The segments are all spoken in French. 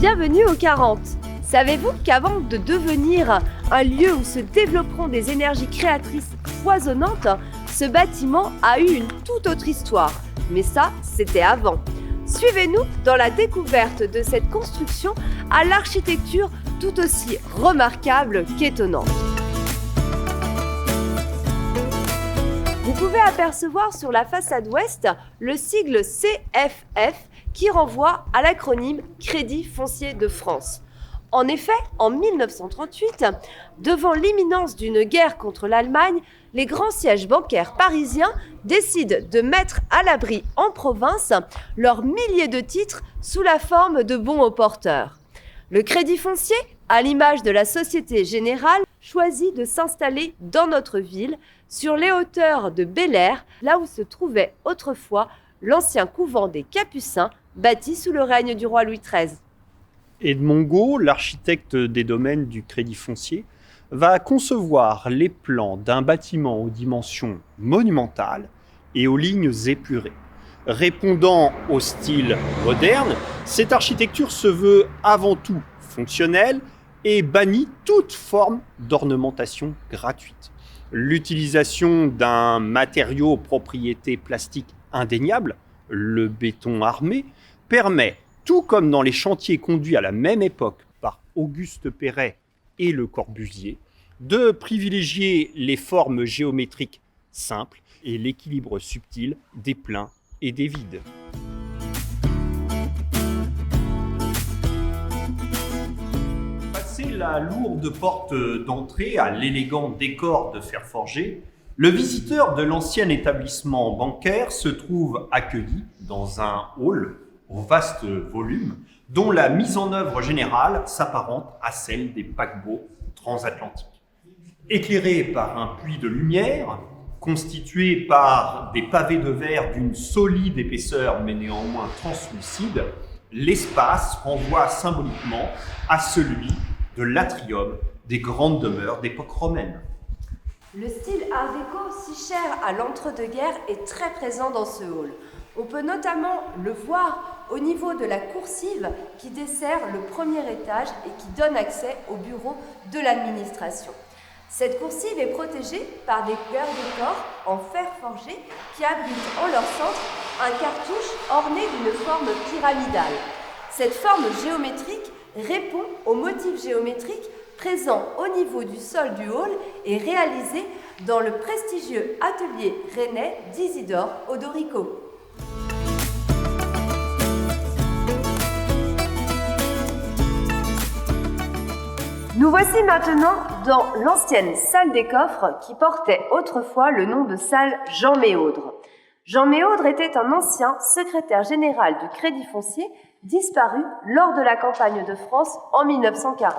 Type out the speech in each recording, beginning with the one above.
Bienvenue au 40. Savez-vous qu'avant de devenir un lieu où se développeront des énergies créatrices foisonnantes, ce bâtiment a eu une toute autre histoire. Mais ça, c'était avant. Suivez-nous dans la découverte de cette construction à l'architecture tout aussi remarquable qu'étonnante. Vous pouvez apercevoir sur la façade ouest le sigle CFF qui renvoie à l'acronyme Crédit Foncier de France. En effet, en 1938, devant l'imminence d'une guerre contre l'Allemagne, les grands sièges bancaires parisiens décident de mettre à l'abri en province leurs milliers de titres sous la forme de bons aux porteurs. Le Crédit Foncier, à l'image de la Société Générale, choisit de s'installer dans notre ville, sur les hauteurs de Bel-Air, là où se trouvait autrefois l'ancien couvent des Capucins, bâti sous le règne du roi Louis XIII. Edmond Got, l'architecte des domaines du Crédit Foncier, va concevoir les plans d'un bâtiment aux dimensions monumentales et aux lignes épurées. Répondant au style moderne, cette architecture se veut avant tout fonctionnelle et bannit toute forme d'ornementation gratuite. L'utilisation d'un matériau aux propriétés plastiques indéniables, le béton armé, permet, tout comme dans les chantiers conduits à la même époque par Auguste Perret et Le Corbusier, de privilégier les formes géométriques simples et l'équilibre subtil des pleins et des vides. Passé la lourde porte d'entrée à l'élégant décor de fer forgé, le visiteur de l'ancien établissement bancaire se trouve accueilli dans un hall au vaste volume, dont la mise en œuvre générale s'apparente à celle des paquebots transatlantiques. Éclairé par un puits de lumière, constitué par des pavés de verre d'une solide épaisseur mais néanmoins translucide, l'espace renvoie symboliquement à celui de l'atrium des grandes demeures d'époque romaine. Le style Art déco, si cher à l'entre-deux-guerres, est très présent dans ce hall. On peut notamment le voir au niveau de la coursive qui dessert le premier étage et qui donne accès au bureau de l'administration. Cette coursive est protégée par des garde-corps en fer forgé qui abritent en leur centre un cartouche orné d'une forme pyramidale. Cette forme géométrique répond au motif géométrique présent au niveau du sol du hall et réalisé dans le prestigieux atelier rennais d'Isidore Odorico. Nous voici maintenant dans l'ancienne salle des coffres qui portait autrefois le nom de salle Jean Méaudre. Jean Méaudre était un ancien secrétaire général du Crédit Foncier disparu lors de la campagne de France en 1940.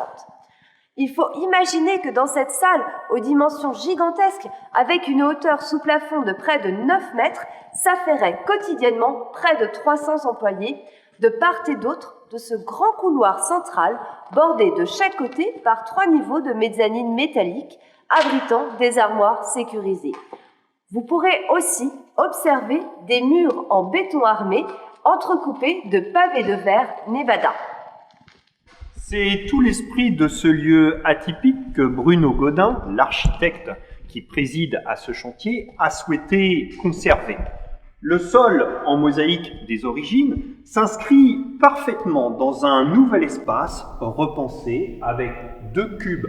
Il faut imaginer que dans cette salle, aux dimensions gigantesques, avec une hauteur sous plafond de près de 9 mètres, s'affairait quotidiennement près de 300 employés, de part et d'autre de ce grand couloir central, bordé de chaque côté par 3 niveaux de mezzanine métallique, abritant des armoires sécurisées. Vous pourrez aussi observer des murs en béton armé, entrecoupés de pavés de verre Nevada. C'est tout l'esprit de ce lieu atypique que Bruno Godin, l'architecte qui préside à ce chantier, a souhaité conserver. Le sol en mosaïque des origines s'inscrit parfaitement dans un nouvel espace repensé avec 2 cubes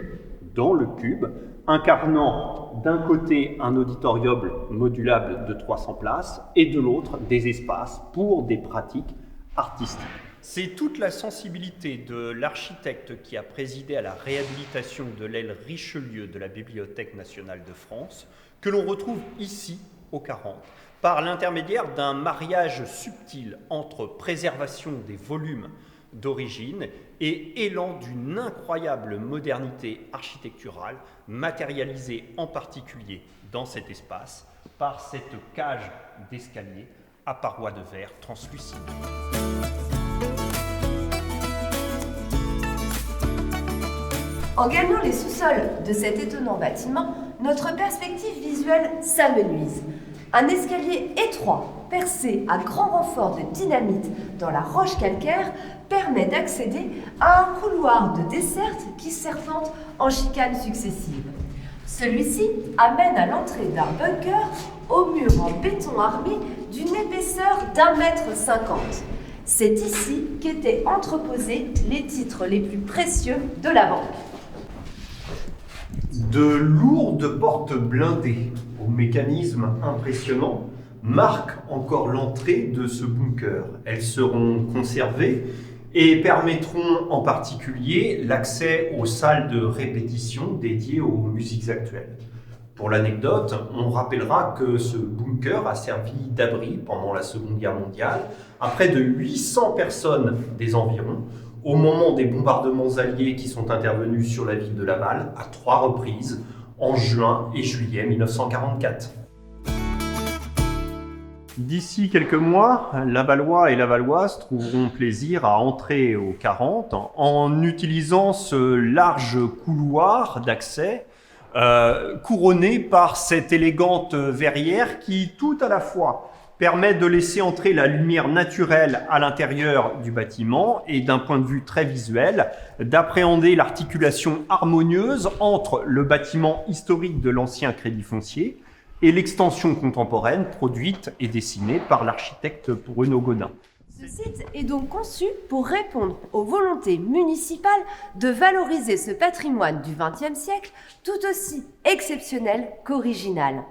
dans le cube, incarnant d'un côté un auditorium modulable de 300 places et de l'autre des espaces pour des pratiques artistiques. C'est toute la sensibilité de l'architecte qui a présidé à la réhabilitation de l'aile Richelieu de la Bibliothèque nationale de France que l'on retrouve ici, au 40, par l'intermédiaire d'un mariage subtil entre préservation des volumes d'origine et élan d'une incroyable modernité architecturale, matérialisée en particulier dans cet espace par cette cage d'escalier à parois de verre translucide. En gagnant les sous-sols de cet étonnant bâtiment, notre perspective visuelle s'amenuise. Un escalier étroit, percé à grand renfort de dynamite dans la roche calcaire, permet d'accéder à un couloir de desserte qui serpente en chicanes successives. Celui-ci amène à l'entrée d'un bunker au mur en béton armé d'une épaisseur d'1,50 m. C'est ici qu'étaient entreposés les titres les plus précieux de la banque. De lourdes portes blindées au mécanisme impressionnant marquent encore l'entrée de ce bunker. Elles seront conservées et permettront en particulier l'accès aux salles de répétition dédiées aux musiques actuelles. Pour l'anecdote, on rappellera que ce bunker a servi d'abri pendant la Seconde Guerre mondiale à près de 800 personnes des environs au moment des bombardements alliés qui sont intervenus sur la ville de Laval à 3 reprises en juin et juillet 1944. D'ici quelques mois, Lavallois et Lavalloises trouveront plaisir à entrer au 40 en utilisant ce large couloir d'accès couronné par cette élégante verrière qui, tout à la fois, permet de laisser entrer la lumière naturelle à l'intérieur du bâtiment et, d'un point de vue très visuel, d'appréhender l'articulation harmonieuse entre le bâtiment historique de l'ancien Crédit Foncier et l'extension contemporaine produite et dessinée par l'architecte Bruno Gaudin. Ce site est donc conçu pour répondre aux volontés municipales de valoriser ce patrimoine du XXe siècle tout aussi exceptionnel qu'original.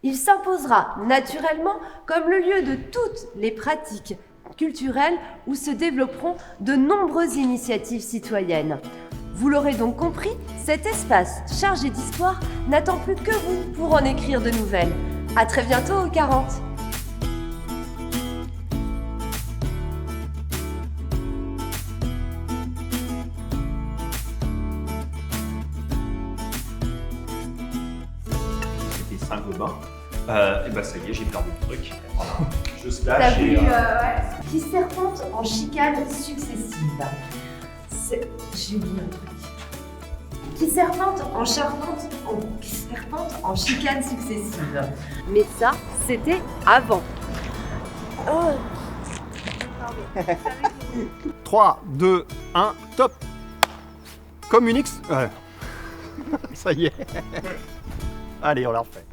Il s'imposera naturellement comme le lieu de toutes les pratiques culturelles où se développeront de nombreuses initiatives citoyennes. Vous l'aurez donc compris, cet espace chargé d'histoire n'attend plus que vous pour en écrire de nouvelles. À très bientôt au 40. C'était Saint-Gobain. Et bah ça y est, j'ai perdu le truc. Voilà. Je T'as slash vu, et... qui serpente en chicanes successives. J'ai oublié un truc. Qui serpente en chicanes successives. Mais ça, c'était avant. 3, 2, 1, top. Comme une X... Ça y est. Allez, on la refait.